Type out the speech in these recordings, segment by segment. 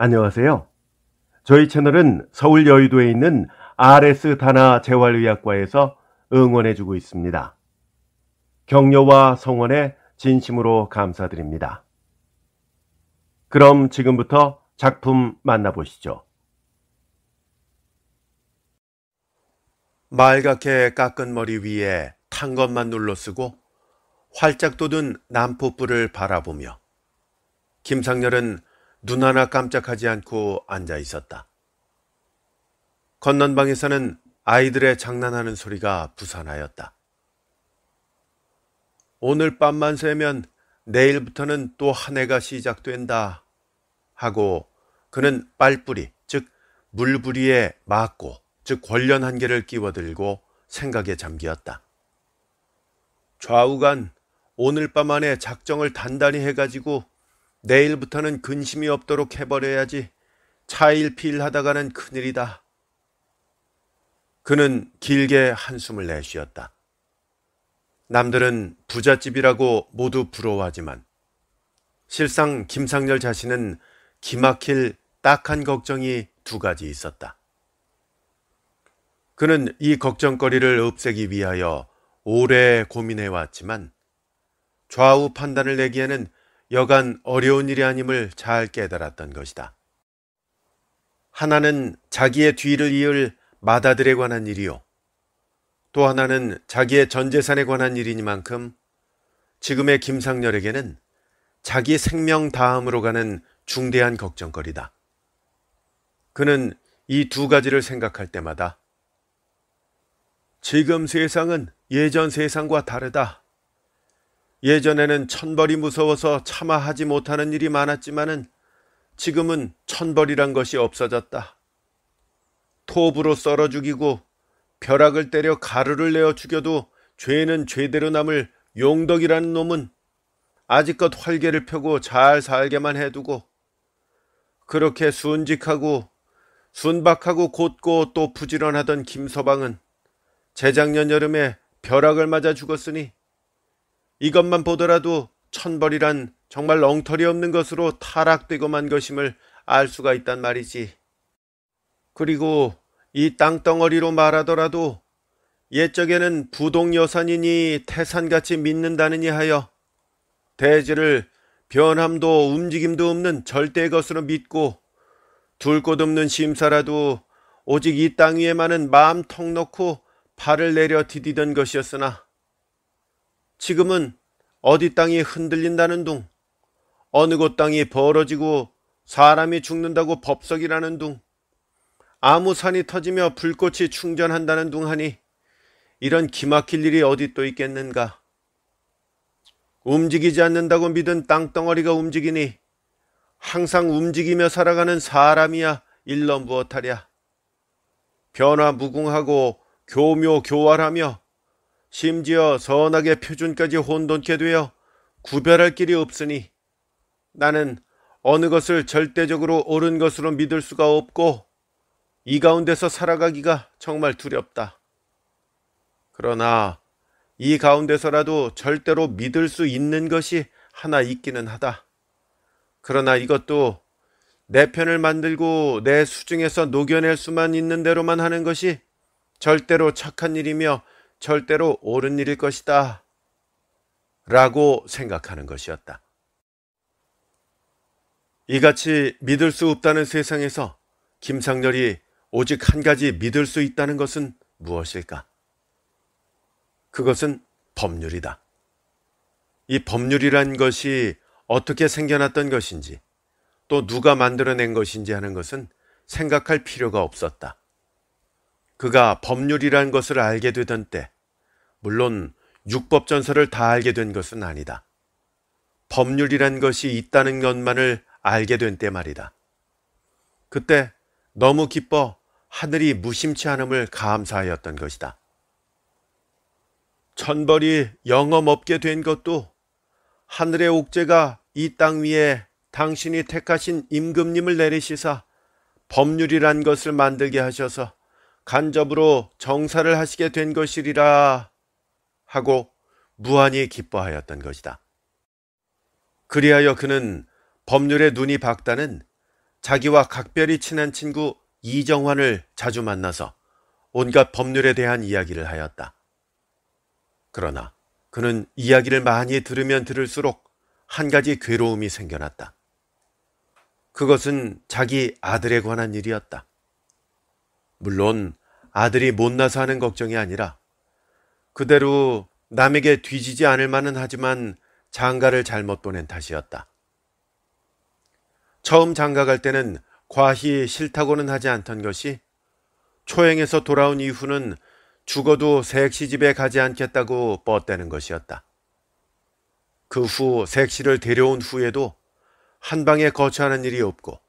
안녕하세요. 저희 채널은 서울 여의도에 있는 RS 다나 재활의학과에서 응원해주고 있습니다. 격려와 성원에 진심으로 감사드립니다. 그럼 지금부터 작품 만나보시죠. 말갛게 깎은 머리 위에 탄 것만 눌러쓰고 활짝 돋은 남포불을 바라보며 김상렬은 눈 하나 깜짝하지 않고 앉아 있었다. 건넌방에서는 아이들의 장난하는 소리가 부산하였다. 오늘 밤만 새면 내일부터는 또 한 해가 시작된다 하고 그는 빨뿌리, 즉 물부리에 맞고, 즉 권련 한 개를 끼워들고 생각에 잠기었다. 좌우간 오늘 밤 안에 작정을 단단히 해가지고 내일부터는 근심이 없도록 해버려야지 차일피일하다가는 큰일이다. 그는 길게 한숨을 내쉬었다. 남들은 부잣집이라고 모두 부러워하지만 실상 김상렬 자신은 기막힐 딱한 걱정이 두 가지 있었다. 그는 이 걱정거리를 없애기 위하여 오래 고민해왔지만 좌우 판단을 내기에는 여간 어려운 일이 아님을 잘 깨달았던 것이다. 하나는 자기의 뒤를 이을 맏아들에 관한 일이요. 또 하나는 자기의 전재산에 관한 일이니만큼 지금의 김상렬에게는 자기 생명 다음으로 가는 중대한 걱정거리다. 그는 이 두 가지를 생각할 때마다 지금 세상은 예전 세상과 다르다. 예전에는 천벌이 무서워서 차마 하지 못하는 일이 많았지만은 지금은 천벌이란 것이 없어졌다. 톱으로 썰어 죽이고 벼락을 때려 가루를 내어 죽여도 죄는 죄대로 남을 용덕이라는 놈은 아직껏 활개를 펴고 잘 살게만 해두고 그렇게 순직하고 순박하고 곧고 또 부지런하던 김서방은 재작년 여름에 벼락을 맞아 죽었으니 이것만 보더라도 천벌이란 정말 엉터리 없는 것으로 타락되고만 것임을 알 수가 있단 말이지. 그리고 이 땅덩어리로 말하더라도 옛적에는 부동여산이니 태산같이 믿는다느니 하여 대지를 변함도 움직임도 없는 절대의 것으로 믿고 둘 곳 없는 심사라도 오직 이 땅 위에만은 마음 턱 놓고 발을 내려 디디던 것이었으나 지금은 어디 땅이 흔들린다는 둥, 어느 곳 땅이 벌어지고 사람이 죽는다고 법석이라는 둥, 아무 산이 터지며 불꽃이 충전한다는 둥 하니 이런 기막힐 일이 어디 또 있겠는가. 움직이지 않는다고 믿은 땅덩어리가 움직이니 항상 움직이며 살아가는 사람이야 일러 무엇하랴. 변화무궁하고 교묘교활하며 심지어 선악의 표준까지 혼돈케 되어 구별할 길이 없으니 나는 어느 것을 절대적으로 옳은 것으로 믿을 수가 없고 이 가운데서 살아가기가 정말 두렵다. 그러나 이 가운데서라도 절대로 믿을 수 있는 것이 하나 있기는 하다. 그러나 이것도 내 편을 만들고 내 수중에서 녹여낼 수만 있는 대로만 하는 것이 절대로 착한 일이며 절대로 옳은 일일 것이다. 라고 생각하는 것이었다. 이같이 믿을 수 없다는 세상에서 김상렬이 오직 한 가지 믿을 수 있다는 것은 무엇일까? 그것은 법률이다. 이 법률이란 것이 어떻게 생겨났던 것인지 또 누가 만들어낸 것인지 하는 것은 생각할 필요가 없었다. 그가 법률이란 것을 알게 되던 때, 물론 육법전서를 다 알게 된 것은 아니다. 법률이란 것이 있다는 것만을 알게 된 때 말이다. 그때 너무 기뻐 하늘이 무심치 않음을 감사하였던 것이다. 천벌이 영험없게 된 것도 하늘의 옥죄가 이 땅 위에 당신이 택하신 임금님을 내리시사 법률이란 것을 만들게 하셔서 간접으로 정사를 하시게 된 것이리라 하고 무한히 기뻐하였던 것이다. 그리하여 그는 법률에 눈이 박다는 자기와 각별히 친한 친구 이정환을 자주 만나서 온갖 법률에 대한 이야기를 하였다. 그러나 그는 이야기를 많이 들으면 들을수록 한 가지 괴로움이 생겨났다. 그것은 자기 아들에 관한 일이었다. 물론 아들이 못나서 하는 걱정이 아니라 그대로 남에게 뒤지지 않을 만은 하지만 장가를 잘못 보낸 탓이었다. 처음 장가 갈 때는 과히 싫다고는 하지 않던 것이 초행에서 돌아온 이후는 죽어도 색시집에 가지 않겠다고 뻗대는 것이었다. 그 후 색시를 데려온 후에도 한방에 거처하는 일이 없고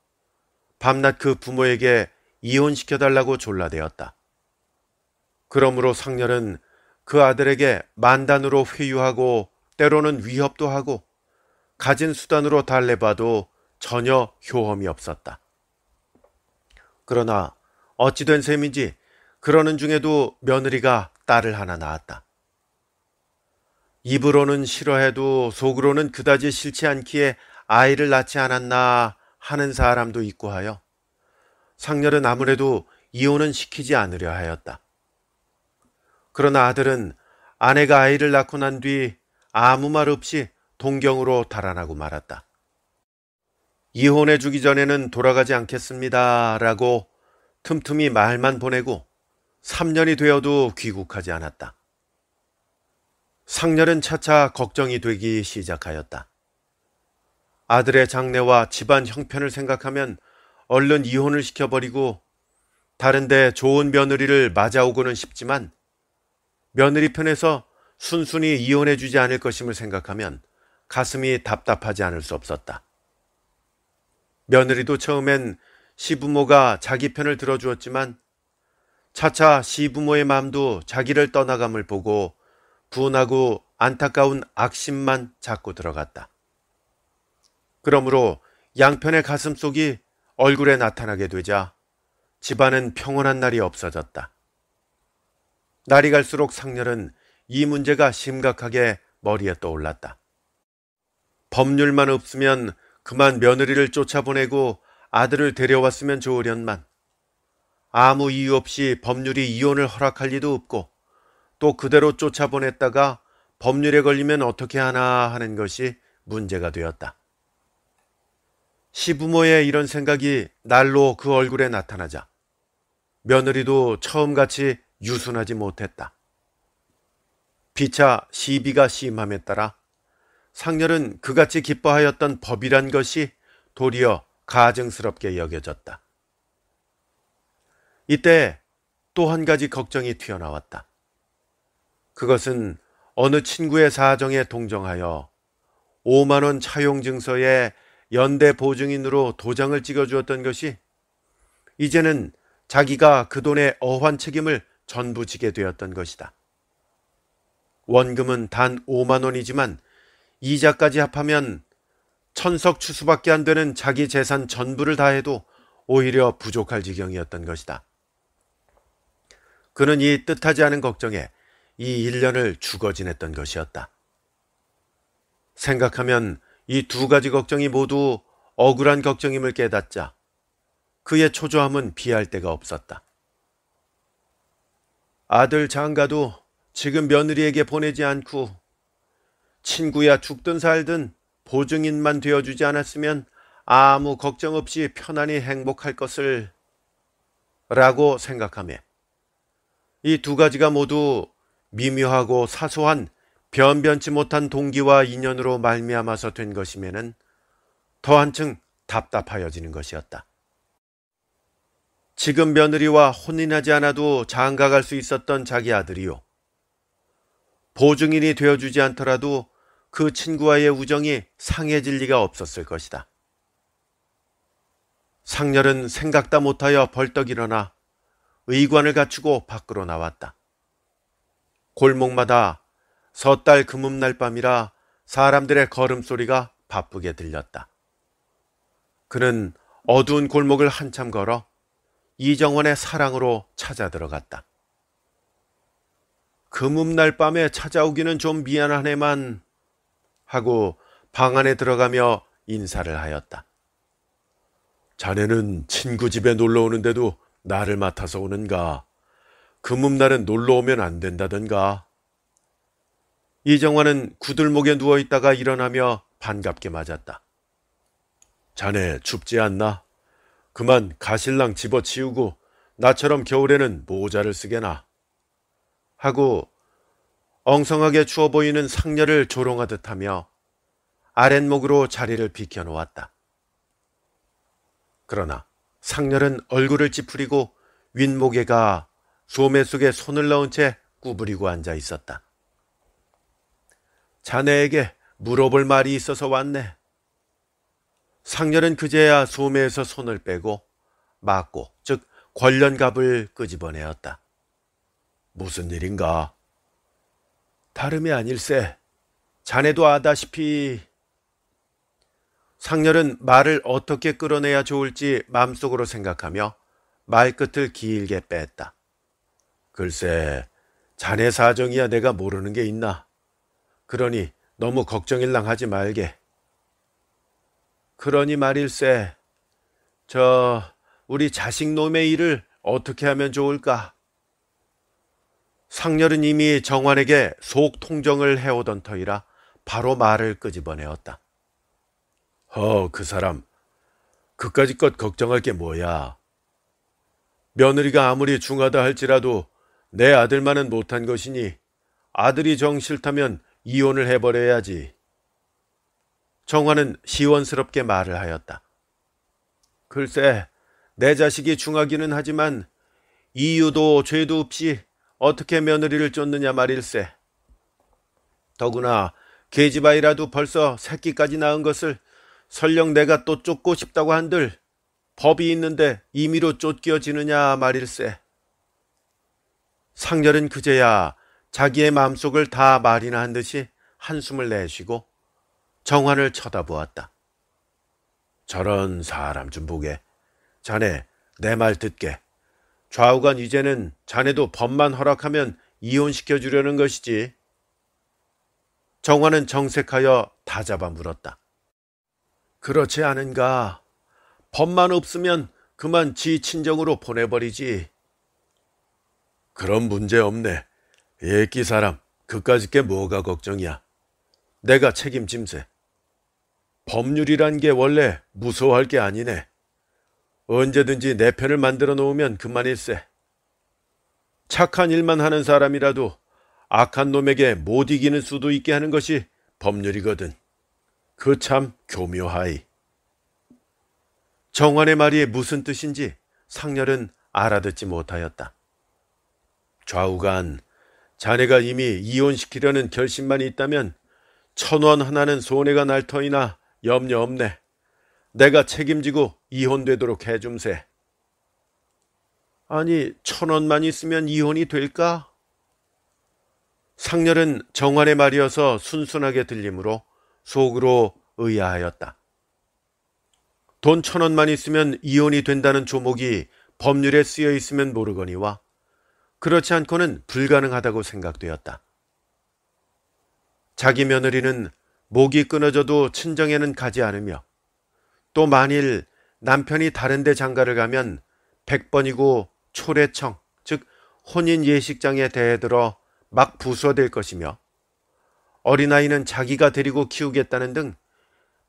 밤낮 그 부모에게 이혼시켜달라고 졸라대었다. 그러므로 상렬은 그 아들에게 만단으로 회유하고 때로는 위협도 하고 가진 수단으로 달래봐도 전혀 효험이 없었다. 그러나 어찌된 셈인지 그러는 중에도 며느리가 딸을 하나 낳았다. 입으로는 싫어해도 속으로는 그다지 싫지 않기에 아이를 낳지 않았나 하는 사람도 있고 하여 상렬은 아무래도 이혼은 시키지 않으려 하였다. 그러나 아들은 아내가 아이를 낳고 난 뒤 아무 말 없이 동경으로 달아나고 말았다. 이혼해 주기 전에는 돌아가지 않겠습니다 라고 틈틈이 말만 보내고 3년이 되어도 귀국하지 않았다. 상렬은 차차 걱정이 되기 시작하였다. 아들의 장래와 집안 형편을 생각하면 얼른 이혼을 시켜버리고 다른데 좋은 며느리를 맞아오고는 싶지만 며느리 편에서 순순히 이혼해 주지 않을 것임을 생각하면 가슴이 답답하지 않을 수 없었다. 며느리도 처음엔 시부모가 자기 편을 들어주었지만 차차 시부모의 마음도 자기를 떠나감을 보고 분하고 안타까운 악심만 자꾸 들어갔다. 그러므로 양편의 가슴속이 얼굴에 나타나게 되자 집안은 평온한 날이 없어졌다. 날이 갈수록 상렬은 이 문제가 심각하게 머리에 떠올랐다. 법률만 없으면 그만 며느리를 쫓아보내고 아들을 데려왔으면 좋으련만 아무 이유 없이 법률이 이혼을 허락할 리도 없고 또 그대로 쫓아보냈다가 법률에 걸리면 어떻게 하나 하는 것이 문제가 되었다. 시부모의 이런 생각이 날로 그 얼굴에 나타나자 며느리도 처음같이 유순하지 못했다. 피차 시비가 심함에 따라 상렬은 그같이 기뻐하였던 법이란 것이 도리어 가증스럽게 여겨졌다. 이때 또 한 가지 걱정이 튀어나왔다. 그것은 어느 친구의 사정에 동정하여 5만 원 차용증서에 연대 보증인으로 도장을 찍어주었던 것이 이제는 자기가 그 돈의 어환 책임을 전부 지게 되었던 것이다. 원금은 단 5만 원이지만 이자까지 합하면 천석 추수밖에 안 되는 자기 재산 전부를 다해도 오히려 부족할 지경이었던 것이다. 그는 이 뜻하지 않은 걱정에 이 1년을 죽어 지냈던 것이었다. 생각하면 이 두 가지 걱정이 모두 억울한 걱정임을 깨닫자 그의 초조함은 비할 데가 없었다. 아들 장가도 지금 며느리에게 보내지 않고 친구야 죽든 살든 보증인만 되어주지 않았으면 아무 걱정 없이 편안히 행복할 것을 라고 생각하며 이 두 가지가 모두 미묘하고 사소한 변변치 못한 동기와 인연으로 말미암아서 된 것이면은 더 한층 답답하여지는 것이었다. 지금 며느리와 혼인하지 않아도 장가갈 수 있었던 자기 아들이요. 보증인이 되어주지 않더라도 그 친구와의 우정이 상해질 리가 없었을 것이다. 상렬은 생각다 못하여 벌떡 일어나 의관을 갖추고 밖으로 나왔다. 골목마다 섣달 금음날 밤이라 사람들의 걸음소리가 바쁘게 들렸다. 그는 어두운 골목을 한참 걸어 이정원의 사랑으로 찾아 들어갔다. 금음날 밤에 찾아오기는 좀 미안하네만 하고 방 안에 들어가며 인사를 하였다. 자네는 친구 집에 놀러 오는데도 나를 맡아서 오는가? 금음날은 놀러 오면 안 된다던가? 이정환은 구들목에 누워있다가 일어나며 반갑게 맞았다. 자네 춥지 않나? 그만 가실랑 집어치우고 나처럼 겨울에는 모자를 쓰게나. 하고 엉성하게 추워 보이는 상녀를 조롱하듯 하며 아랫목으로 자리를 비켜놓았다. 그러나 상녀는 얼굴을 찌푸리고 윗목에가 소매 속에 손을 넣은 채 구부리고 앉아 있었다. 자네에게 물어볼 말이 있어서 왔네. 상녀는 그제야 소매에서 손을 빼고 막고, 즉 권련갑을 끄집어내었다. 무슨 일인가? 다름이 아닐세. 자네도 아다시피. 상녀는 말을 어떻게 끌어내야 좋을지 마음속으로 생각하며 말끝을 길게 뺐다. 글쎄, 자네 사정이야 내가 모르는 게 있나? 그러니 너무 걱정일랑 하지 말게. 그러니 말일세. 우리 자식놈의 일을 어떻게 하면 좋을까? 상렬은 이미 정환에게 속 통정을 해오던 터이라 바로 말을 끄집어내었다. 그 사람 그까짓 것 걱정할 게 뭐야. 며느리가 아무리 중하다 할지라도 내 아들만은 못한 것이니 아들이 정 싫다면 이혼을 해버려야지. 정환은 시원스럽게 말을 하였다. 글쎄, 내 자식이 중하기는 하지만 이유도 죄도 없이 어떻게 며느리를 쫓느냐 말일세. 더구나 계집아이라도 벌써 새끼까지 낳은 것을 설령 내가 또 쫓고 싶다고 한들 법이 있는데 임의로 쫓겨지느냐 말일세. 상렬은 그제야 자기의 마음속을 다 말이나 한 듯이 한숨을 내쉬고 정환을 쳐다보았다. 저런 사람 좀 보게. 자네 내 말 듣게. 좌우간 이제는 자네도 법만 허락하면 이혼시켜주려는 것이지. 정환은 정색하여 다잡아 물었다. 그렇지 않은가? 법만 없으면 그만 지 친정으로 보내버리지. 그런 문제 없네. 애기 사람 그까짓 게 뭐가 걱정이야. 내가 책임짐세. 법률이란 게 원래 무서워할 게 아니네. 언제든지 내 편을 만들어 놓으면 그만일세. 착한 일만 하는 사람이라도 악한 놈에게 못 이기는 수도 있게 하는 것이 법률이거든. 그 참 교묘하이. 정환의 말이 무슨 뜻인지 상렬은 알아듣지 못하였다. 좌우간 자네가 이미 이혼시키려는 결심만 있다면 1,000원 하나는 손해가 날 터이나 염려 없네. 내가 책임지고 이혼되도록 해줌세. 아니 1,000원만 있으면 이혼이 될까? 상렬은 정환의 말이어서 순순하게 들리므로 속으로 의아하였다. 돈 1,000원만 있으면 이혼이 된다는 조목이 법률에 쓰여 있으면 모르거니와 그렇지 않고는 불가능하다고 생각되었다. 자기 며느리는 목이 끊어져도 친정에는 가지 않으며 또 만일 남편이 다른 데 장가를 가면 100번이고 초례청, 즉 혼인 예식장에 대들어 막 부수어댈 것이며 어린아이는 자기가 데리고 키우겠다는 등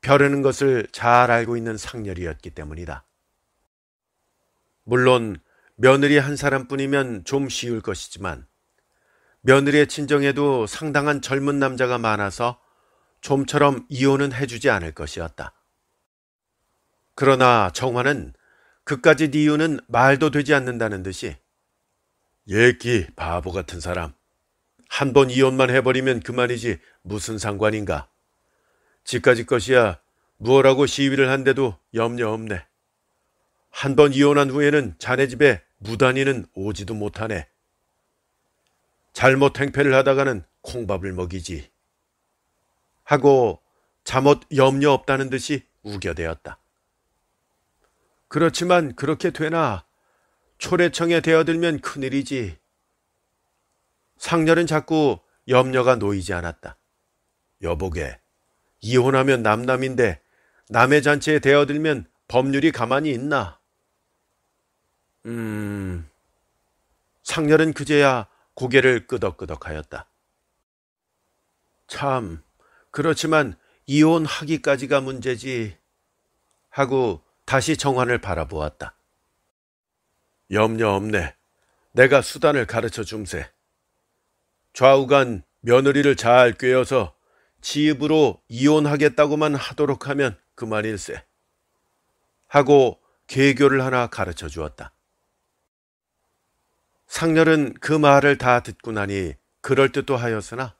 벼르는 것을 잘 알고 있는 상렬이었기 때문이다. 물론 며느리 한 사람뿐이면 좀 쉬울 것이지만 며느리의 친정에도 상당한 젊은 남자가 많아서 좀처럼 이혼은 해주지 않을 것이었다. 그러나 정환은 그까짓 이유는 말도 되지 않는다는 듯이 예끼 바보 같은 사람. 한 번 이혼만 해버리면 그만이지 무슨 상관인가. 지까짓 것이야 무엇라고 시위를 한데도 염려 없네. 한 번 이혼한 후에는 자네 집에 무단히는 오지도 못하네. 잘못 행패를 하다가는 콩밥을 먹이지. 하고 잠옷 염려 없다는 듯이 우겨대었다. 그렇지만 그렇게 되나? 초례청에 대어들면 큰일이지. 상렬은 자꾸 염려가 놓이지 않았다. 여보게, 이혼하면 남남인데 남의 잔치에 대어들면 법률이 가만히 있나? 상렬은 그제야 고개를 끄덕끄덕하였다. 참, 그렇지만 이혼하기까지가 문제지 하고 다시 정환을 바라보았다. 염려 없네. 내가 수단을 가르쳐 줌세. 좌우간 며느리를 잘 꿰어서 지 입으로 이혼하겠다고만 하도록 하면 그만일세. 하고 계교를 하나 가르쳐 주었다. 상렬은 그 말을 다 듣고 나니 그럴듯도 하였으나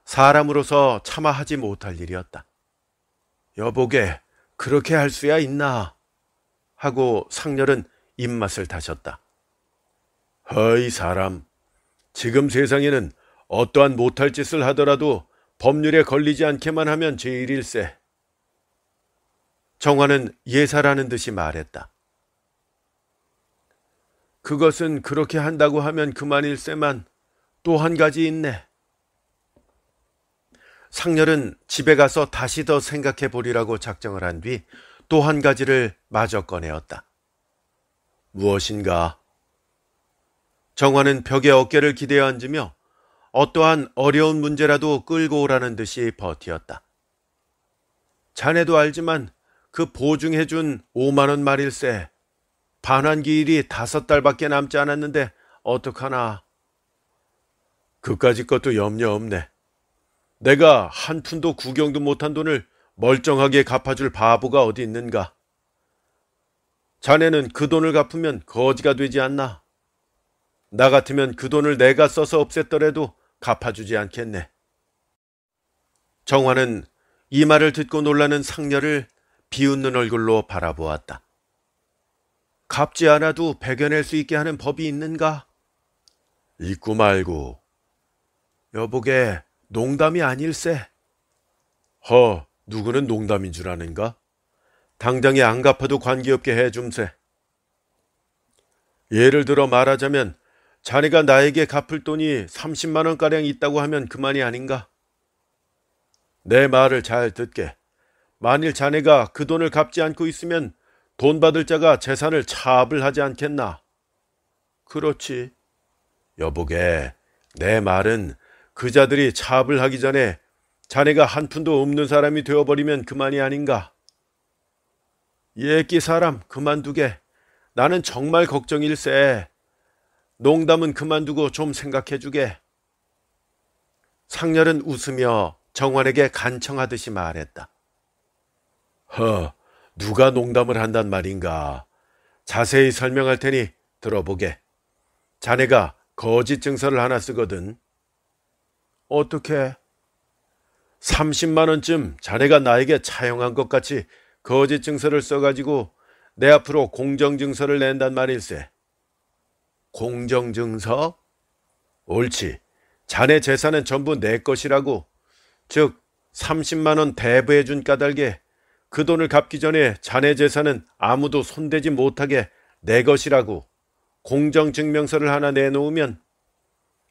사람으로서 차마 하지 못할 일이었다. 여보게 그렇게 할 수야 있나? 하고 상렬은 입맛을 다셨다. 허이 사람, 지금 세상에는 어떠한 못할 짓을 하더라도 법률에 걸리지 않게만 하면 제일일세. 정화는 예사라는 듯이 말했다. 그것은 그렇게 한다고 하면 그만일세만 또 한 가지 있네. 상렬은 집에 가서 다시 더 생각해 보리라고 작정을 한 뒤 또 한 가지를 마저 꺼내었다. 무엇인가? 정화는 벽에 어깨를 기대어 앉으며 어떠한 어려운 문제라도 끌고 오라는 듯이 버티었다. 자네도 알지만 그 보증해준 5만 원 말일세. 반환기일이 5달밖에 남지 않았는데 어떡하나. 그까짓 것도 염려 없네. 내가 한 푼도 구경도 못한 돈을 멀쩡하게 갚아줄 바보가 어디 있는가. 자네는 그 돈을 갚으면 거지가 되지 않나. 나 같으면 그 돈을 내가 써서 없앴더라도 갚아주지 않겠네. 정화는 이 말을 듣고 놀라는 상렬을 비웃는 얼굴로 바라보았다. 갚지 않아도 배겨낼 수 있게 하는 법이 있는가? 있고 말고. 여보게 농담이 아닐세. 누구는 농담인 줄 아는가? 당장에 안 갚아도 관계없게 해줌세. 예를 들어 말하자면 자네가 나에게 갚을 돈이 30만 원가량 있다고 하면 그만이 아닌가? 내 말을 잘 듣게. 만일 자네가 그 돈을 갚지 않고 있으면 돈 받을 자가 재산을 차압을 하지 않겠나? 그렇지. 여보게, 내 말은 그 자들이 차압을 하기 전에 자네가 한 푼도 없는 사람이 되어버리면 그만이 아닌가? 예끼 사람 그만두게. 나는 정말 걱정일세. 농담은 그만두고 좀 생각해주게. 상렬은 웃으며 정환에게 간청하듯이 말했다. 누가 농담을 한단 말인가. 자세히 설명할 테니 들어보게. 자네가 거짓 증서를 하나 쓰거든. 어떻게? 30만 원쯤 자네가 나에게 차용한 것 같이 거짓 증서를 써가지고 내 앞으로 공정증서를 낸단 말일세. 공정증서? 옳지. 자네 재산은 전부 내 것이라고. 즉 30만 원 대부해준 까닭에 그 돈을 갚기 전에 자네 재산은 아무도 손대지 못하게 내 것이라고 공정증명서를 하나 내놓으면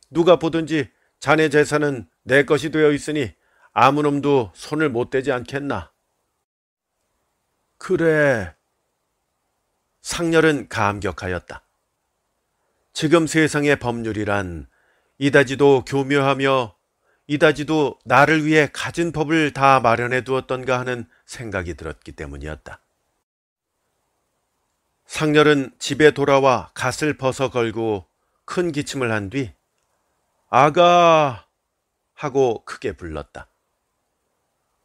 누가 보든지 자네 재산은 내 것이 되어 있으니 아무 놈도 손을 못 대지 않겠나. 그래. 상렬은 감격하였다. 지금 세상의 법률이란 이다지도 교묘하며 이다지도 나를 위해 가진 법을 다 마련해 두었던가 하는 생각이 들었기 때문이었다. 상렬은 집에 돌아와 갓을 벗어 걸고 큰 기침을 한 뒤 아가 하고 크게 불렀다.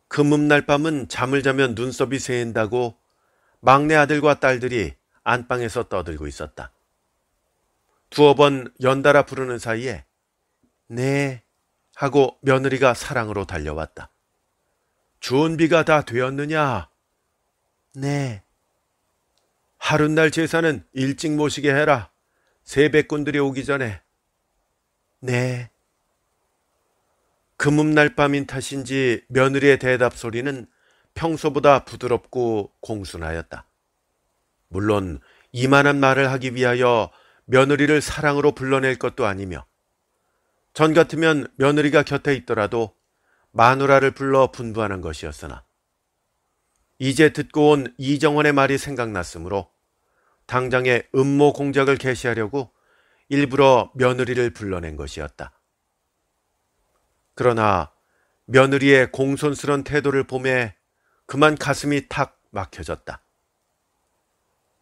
금음날 밤은 잠을 자면 눈썹이 새인다고 막내 아들과 딸들이 안방에서 떠들고 있었다. 두어 번 연달아 부르는 사이에 네 하고 며느리가 사랑으로 달려왔다. 준비가 다 되었느냐? 네. 하룻날 제사는 일찍 모시게 해라. 세뱃꾼들이 오기 전에. 네. 금음날 밤인 탓인지 며느리의 대답 소리는 평소보다 부드럽고 공순하였다. 물론 이만한 말을 하기 위하여 며느리를 사랑으로 불러낼 것도 아니며 전 같으면 며느리가 곁에 있더라도 마누라를 불러 분부하는 것이었으나 이제 듣고 온 이정원의 말이 생각났으므로 당장에 음모 공작을 개시하려고 일부러 며느리를 불러낸 것이었다. 그러나 며느리의 공손스런 태도를 보매 그만 가슴이 탁 막혀졌다.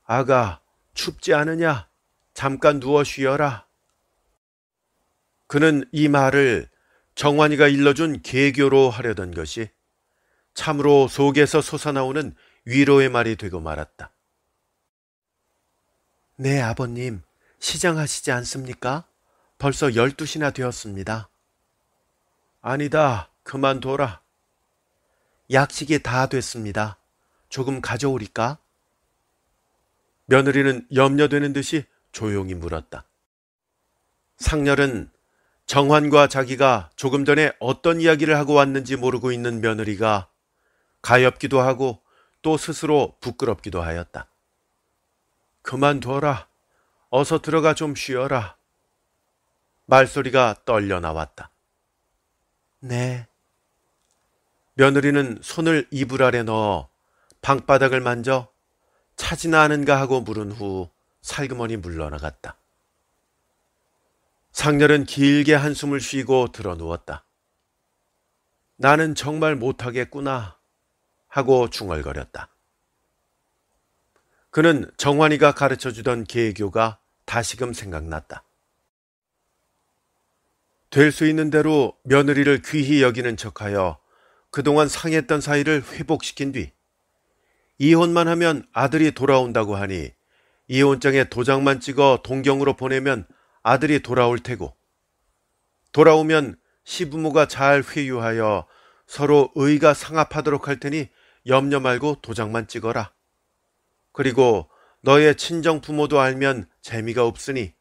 아가, 춥지 않으냐? 잠깐 누워 쉬어라. 그는 이 말을 정환이가 일러준 계교로 하려던 것이 참으로 속에서 솟아나오는 위로의 말이 되고 말았다. 네, 아버님, 시장하시지 않습니까? 벌써 12시나 되었습니다. 아니다, 그만둬라. 약식이 다 됐습니다. 조금 가져오리까? 며느리는 염려되는 듯이 조용히 물었다. 상렬은 정환과 자기가 조금 전에 어떤 이야기를 하고 왔는지 모르고 있는 며느리가 가엾기도 하고 또 스스로 부끄럽기도 하였다. 그만둬라. 어서 들어가 좀 쉬어라. 말소리가 떨려 나왔다. 네. 며느리는 손을 이불 아래 넣어 방바닥을 만져 차지나 하는가 하고 물은 후 살그머니 물러나갔다. 상렬은 길게 한숨을 쉬고 들어 누웠다. 나는 정말 못하겠구나 하고 중얼거렸다. 그는 정환이가 가르쳐주던 계교가 다시금 생각났다. 될 수 있는 대로 며느리를 귀히 여기는 척하여 그동안 상했던 사이를 회복시킨 뒤 이혼만 하면 아들이 돌아온다고 하니 이혼장에 도장만 찍어 동경으로 보내면 아들이 돌아올 테고 돌아오면 시부모가 잘 회유하여 서로 의가 상합하도록 할 테니 염려 말고 도장만 찍어라. 그리고 너의 친정 부모도 알면 재미가 없으니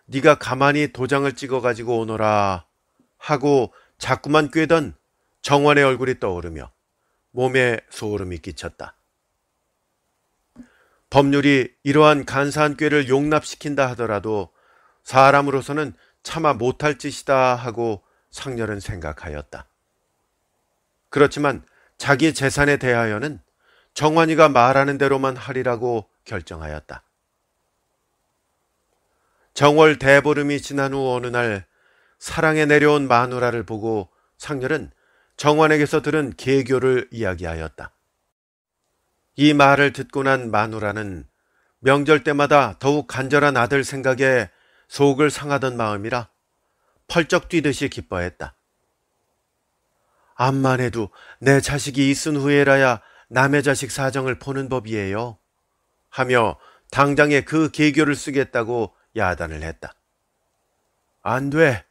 네가 가만히 도장을 찍어가지고 오너라 하고 자꾸만 꿰던 정환의 얼굴이 떠오르며 몸에 소름이 끼쳤다. 법률이 이러한 간사한 꾀를 용납시킨다 하더라도 사람으로서는 차마 못할 짓이다 하고 상렬은 생각하였다. 그렇지만 자기 재산에 대하여는 정환이가 말하는 대로만 하리라고 결정하였다. 정월 대보름이 지난 후 어느 날 사랑에 내려온 마누라를 보고 상렬은 정환에게서 들은 계교를 이야기하였다. 이 말을 듣고 난 마누라는 명절 때마다 더욱 간절한 아들 생각에 속을 상하던 마음이라 펄쩍 뛰듯이 기뻐했다. 암만 해도 내 자식이 있은 후에라야 남의 자식 사정을 보는 법이에요 하며 당장에 그 계교를 쓰겠다고 야단을 했다. 안 돼.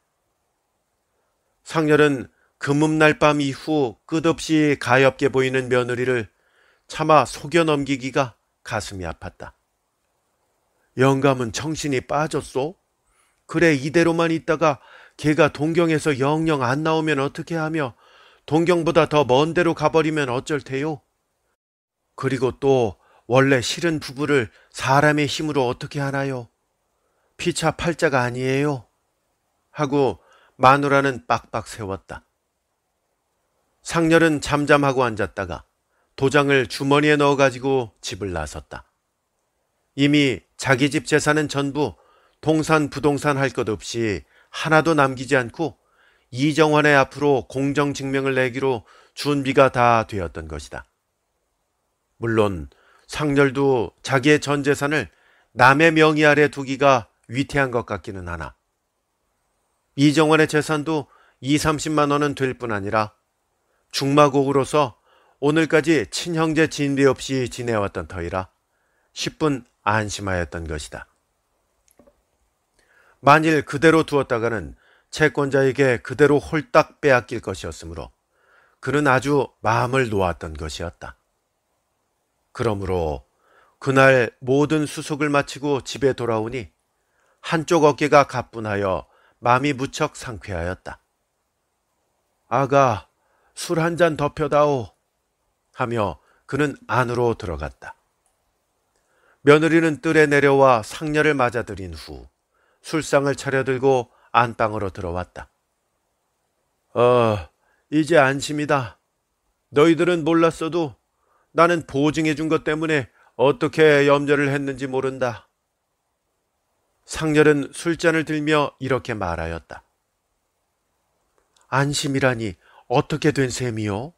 상렬은 금음날 밤 이후 끝없이 가엾게 보이는 며느리를 차마 속여 넘기기가 가슴이 아팠다. 영감은 정신이 빠졌소? 그래 이대로만 있다가 걔가 동경에서 영영 안 나오면 어떻게 하며 동경보다 더 먼 데로 가버리면 어쩔 테요? 그리고 또 원래 싫은 부부를 사람의 힘으로 어떻게 하나요? 피차 팔자가 아니에요. 하고 마누라는 빡빡 세웠다. 상렬은 잠잠하고 앉았다가 도장을 주머니에 넣어가지고 집을 나섰다. 이미 자기 집 재산은 전부 동산 부동산 할 것 없이 하나도 남기지 않고 이정환의 앞으로 공정증명을 내기로 준비가 다 되었던 것이다. 물론 상렬도 자기의 전 재산을 남의 명의 아래 두기가 위태한 것 같기는 하나 이정환의 재산도 20-30만 원은 될 뿐 아니라 중마고으로서 오늘까지 친형제 진비 없이 지내왔던 터이라 10분 안심하였던 것이다. 만일 그대로 두었다가는 채권자에게 그대로 홀딱 빼앗길 것이었으므로 그는 아주 마음을 놓았던 것이었다. 그러므로 그날 모든 수속을 마치고 집에 돌아오니 한쪽 어깨가 가뿐하여 마음이 무척 상쾌하였다. 아가, 술 한 잔 덮여다오 하며 그는 안으로 들어갔다. 며느리는 뜰에 내려와 상렬을 맞아들인 후 술상을 차려들고 안방으로 들어왔다. 이제 안심이다. 너희들은 몰랐어도 나는 보증해 준 것 때문에 어떻게 염려를 했는지 모른다. 상렬은 술잔을 들며 이렇게 말하였다. 안심이라니 어떻게 된 셈이요?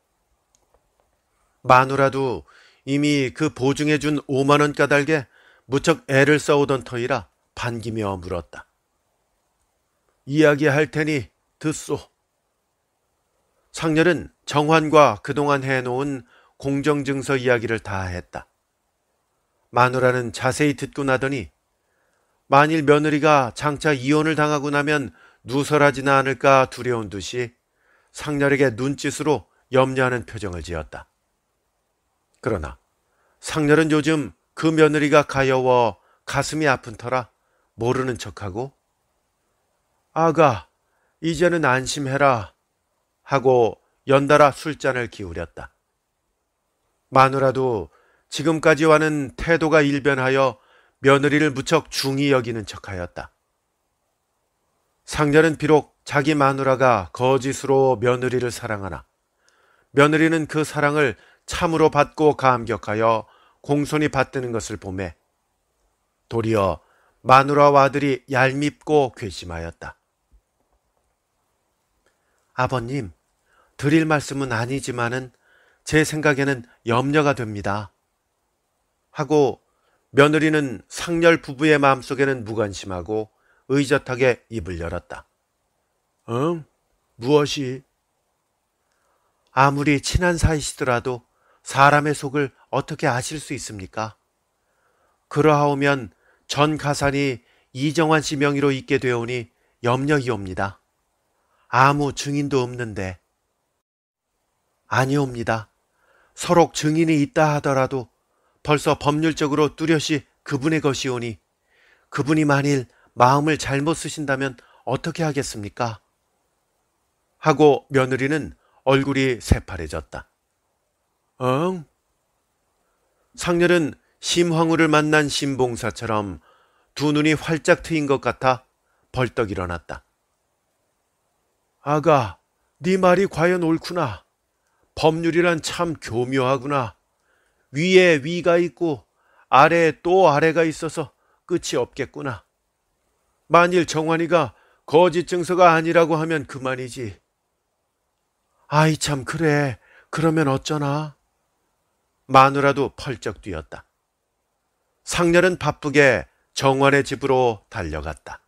마누라도 이미 그 보증해 준 5만 원 까닭에 무척 애를 써오던 터이라 반기며 물었다. 이야기할 테니 듣소. 상렬은 정환과 그동안 해놓은 공정증서 이야기를 다 했다. 마누라는 자세히 듣고 나더니 만일 며느리가 장차 이혼을 당하고 나면 누설하지는 않을까 두려운 듯이 상렬에게 눈짓으로 염려하는 표정을 지었다. 그러나 상렬은 요즘 그 며느리가 가여워 가슴이 아픈 터라 모르는 척하고 아가, 이제는 안심해라 하고 연달아 술잔을 기울였다. 마누라도 지금까지와는 태도가 일변하여 며느리를 무척 중히 여기는 척하였다. 상렬은 비록 자기 마누라가 거짓으로 며느리를 사랑하나 며느리는 그 사랑을 참으로 받고 감격하여 공손히 받드는 것을 보매 도리어 마누라와 아들이 얄밉고 괘씸하였다. 아버님, 드릴 말씀은 아니지만은 제 생각에는 염려가 됩니다. 하고 며느리는 상렬 부부의 마음속에는 무관심하고 의젓하게 입을 열었다. 응? 무엇이? 아무리 친한 사이시더라도 사람의 속을 어떻게 아실 수 있습니까? 그러하오면 전 가산이 이정환 씨 명의로 있게 되오니 염려이옵니다. 아무 증인도 없는데. 아니옵니다. 서로 증인이 있다 하더라도 벌써 법률적으로 뚜렷이 그분의 것이오니 그분이 만일 마음을 잘못 쓰신다면 어떻게 하겠습니까? 하고 며느리는 얼굴이 새파래졌다. 응? 상렬은 심황후를 만난 신봉사처럼 두 눈이 활짝 트인 것 같아 벌떡 일어났다. 아가, 네 말이 과연 옳구나. 법률이란 참 교묘하구나. 위에 위가 있고 아래에 또 아래가 있어서 끝이 없겠구나. 만일 정환이가 거짓 증서가 아니라고 하면 그만이지. 아이 참 그래. 그러면 어쩌나. 마누라도 펄쩍 뛰었다. 상렬은 바쁘게 정환의 집으로 달려갔다.